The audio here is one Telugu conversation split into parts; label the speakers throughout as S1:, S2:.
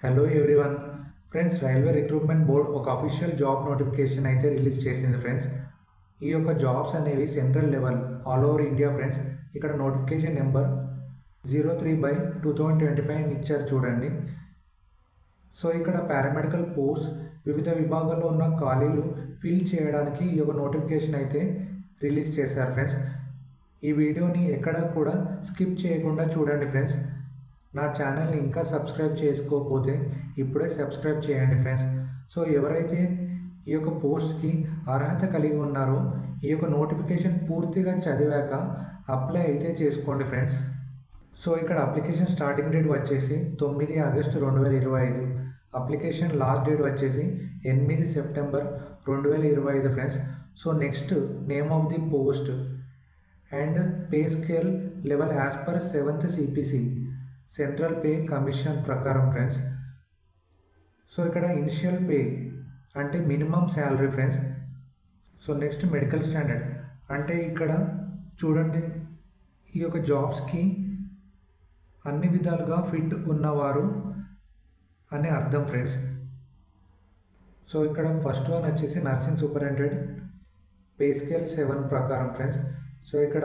S1: Hello everyone friends, railway recruitment board ఒక అఫీషియల్ జాబ్ నోటిఫికేషన్ అయితే రిలీజ్ చేసింది ఫ్రెండ్స్. ఈ యొక్క జాబ్స్ అనేవి central level all over India friends. ఇక్కడ నోటిఫికేషన్ నెంబర్ 03/2025 ఇచ్చారు చూడండి. సో ఇక్కడ పారామెడికల్ పోస్ట్ వివిధ విభాగాల్లో ఉన్న ఖాళీలు ఫిల్ చేయడానికి ఈ యొక్క నోటిఫికేషన్ అయితే రిలీజ్ చేశారు ఫ్రెండ్స్. ఈ వీడియోని ఎక్కడ కూడా స్కిప్ చేయకుండా చూడండి ఫ్రెండ్స్. నా ఛానల్ని ఇంకా సబ్స్క్రైబ్ చేసుకోకపోతే ఇప్పుడే సబ్స్క్రైబ్ చేయండి ఫ్రెండ్స్. సో ఎవరైతే ఈ యొక్క పోస్ట్కి అర్హత కలిగి ఉన్నారో ఈ యొక్క నోటిఫికేషన్ పూర్తిగా చదివాక అప్లై అయితే చేసుకోండి ఫ్రెండ్స్. సో ఇక్కడ అప్లికేషన్ స్టార్టింగ్ డేట్ వచ్చేసి 9 ఆగస్టు 2025. అప్లికేషన్ లాస్ట్ డేట్ వచ్చేసి 8 September 2025 friends. So next name of the post and pay scale level as per 7th CPC central pay commission ప్రకారం ఫ్రెండ్స్. సో ఇక్కడ ఇనిషియల్ పే అంటే minimum salary friends. So next medical standard అంటే ఇక్కడ చూడండి, ఈ యొక్క జాబ్స్కి అన్ని విధాలుగా ఫిట్ ఉన్నవారు అనే అర్థం ఫ్రెండ్స్. సో ఇక్కడ ఫస్ట్ వన్ వచ్చేసి నర్సింగ్ సూపరింటెండెంట్ పే స్కేల్ 7 ప్రకారం ఫ్రెండ్స్. సో ఇక్కడ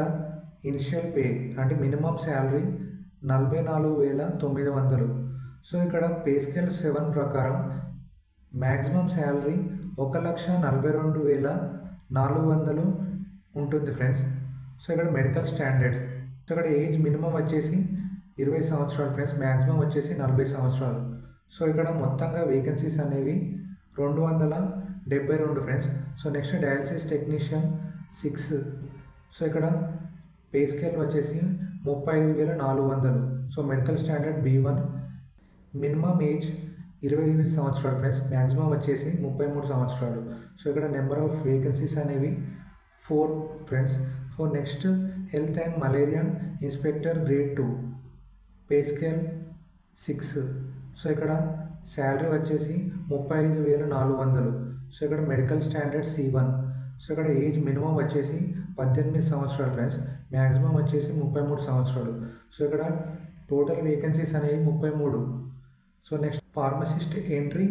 S1: ఇనిషియల్ పే అంటే మినిమం శాలరీ 44,900. సో ఇక్కడ పే స్కేల్ 7 ప్రకారం మ్యాక్సిమం శాలరీ 1,42,400 ఉంటుంది ఫ్రెండ్స్. సో ఇక్కడ మెడికల్ స్టాండర్డ్, సో ఇక్కడ ఏజ్ మినిమం వచ్చేసి 20 సంవత్సరాలు ఫ్రెండ్స్, మ్యాక్సిమం వచ్చేసి 40 సంవత్సరాలు. సో ఇక్కడ మొత్తంగా వేకెన్సీస్ అనేవి 272 friends. So next dialysis technician 6. So ఇక్కడ పే స్కేల్ వచ్చేసి 35,400. So medical standard B1. Minimum age 20 సంవత్సరాలు ఫ్రెండ్స్, మ్యాక్సిమం వచ్చేసి 33 సంవత్సరాలు. సో ఇక్కడ నెంబర్ ఆఫ్ వేకెన్సీస్ అనేవి 4 friends. So next health and malaria inspector grade 2 pay scale 6. So ఇక్కడ శాలరీ వచ్చేసి 35,400. సో ఇక్కడ మెడికల్ స్టాండర్డ్ C1. సో ఇక్కడ ఏజ్ మినిమం వచ్చేసి 18 సంవత్సరాలు ఫ్రెండ్స్, మ్యాక్సిమం వచ్చేసి 33 సంవత్సరాలు. సో ఇక్కడ టోటల్ వేకెన్సీస్ అనేవి 33. So next pharmacist entry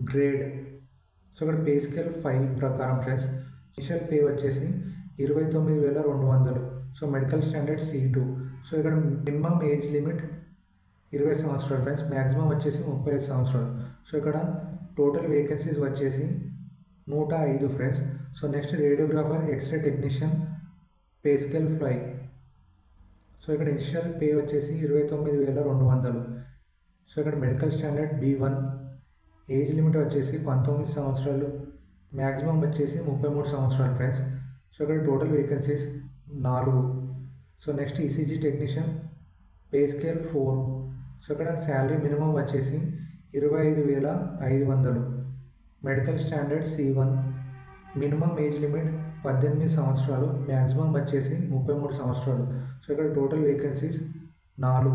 S1: grade. So ఇక్కడ పే స్కేల్ 5 ప్రకారం ఫ్రెండ్స్. ఇనిషియల్ పే వచ్చేసి 29,200. So medical standard C2. So ఇక్కడ మినిమం ఏజ్ లిమిట్ 20 సంవత్సరాలు ఫ్రెండ్స్, మ్యాక్సిమం వచ్చేసి 35 సంవత్సరాలు. సో ఇక్కడ టోటల్ వేకెన్సీస్ వచ్చేసి 105 friends. So next radiographer X-ray technician pay scale 5. So ఇక్కడ ఇనిషియల్ పే వచ్చేసి 29,200. సో ఇక్కడ medical standard B1. Age limit వచ్చేసి 19 సంవత్సరాలు, మ్యాక్సిమం వచ్చేసి 33 సంవత్సరాలు ఫ్రెండ్స్. సో ఇక్కడ total vacancies 4. So next ECG technician pay scale 4. So ఇక్కడ శాలరీ మినిమం వచ్చేసి 25,500. Medical standard C1. Minimum age limit 18 సంవత్సరాలు, మ్యాక్సిమం వచ్చేసి 33 సంవత్సరాలు. సో ఇక్కడ total vacancies 4.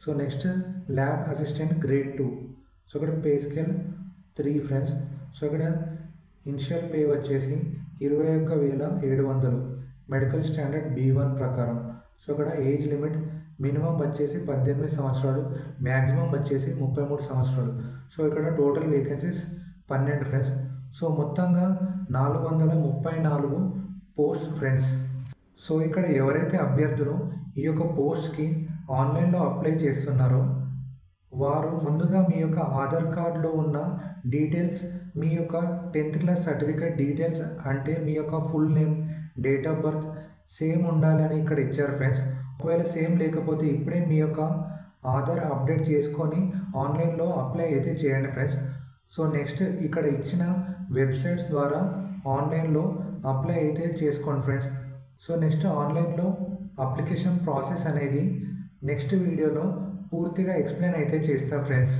S1: So next lab assistant grade 2. So ఇక్కడ పే స్కేల్ 3 ఫ్రెండ్స్. సో ఇక్కడ ఇనిషియల్ పే వచ్చేసి 21,700. మెడికల్ స్టాండర్డ్ B1 ప్రకారం. సో ఇక్కడ ఏజ్ లిమిట్ మినిమం వచ్చేసి 18 సంవత్సరాలు, మ్యాక్సిమం వచ్చేసి 33 సంవత్సరాలు. సో ఇక్కడ టోటల్ వేకెన్సీస్ 12 ఫ్రెండ్స్. సో మొత్తంగా 434 పోస్ట్ ఫ్రెండ్స్. సో ఇక్కడ ఎవరైతే అభ్యర్థులు ఈ యొక్క పోస్ట్కి ఆన్లైన్లో అప్లై చేస్తున్నారో వారు ముందుగా మీ యొక్క ఆధార్ కార్డులో ఉన్న డీటెయిల్స్, మీ యొక్క 10th క్లాస్ సర్టిఫికేట్ డీటెయిల్స్ అంటే మీ యొక్క full name, date of birth same ఉండాలి అని ఇక్కడ ఇచ్చారు ఫ్రెండ్స్. ఒకవేళ సేమ్ లేకపోతే ఇప్పుడే మీ యొక్క ఆధార్ అప్డేట్ చేసుకొని ఆన్లైన్లో అప్లై అయితే చేయండి ఫ్రెండ్స్. సో నెక్స్ట్ ఇక్కడ ఇచ్చిన వెబ్సైట్స్ ద్వారా ఆన్లైన్లో అప్లై అయితే చేసుకోండి ఫ్రెండ్స్. సో నెక్స్ట్ ఆన్లైన్లో అప్లికేషన్ ప్రాసెస్ అనేది నెక్స్ట్ వీడియోలో పూర్తిగా ఎక్స్ప్లెయిన్ అయితే చేస్తాం ఫ్రెండ్స్.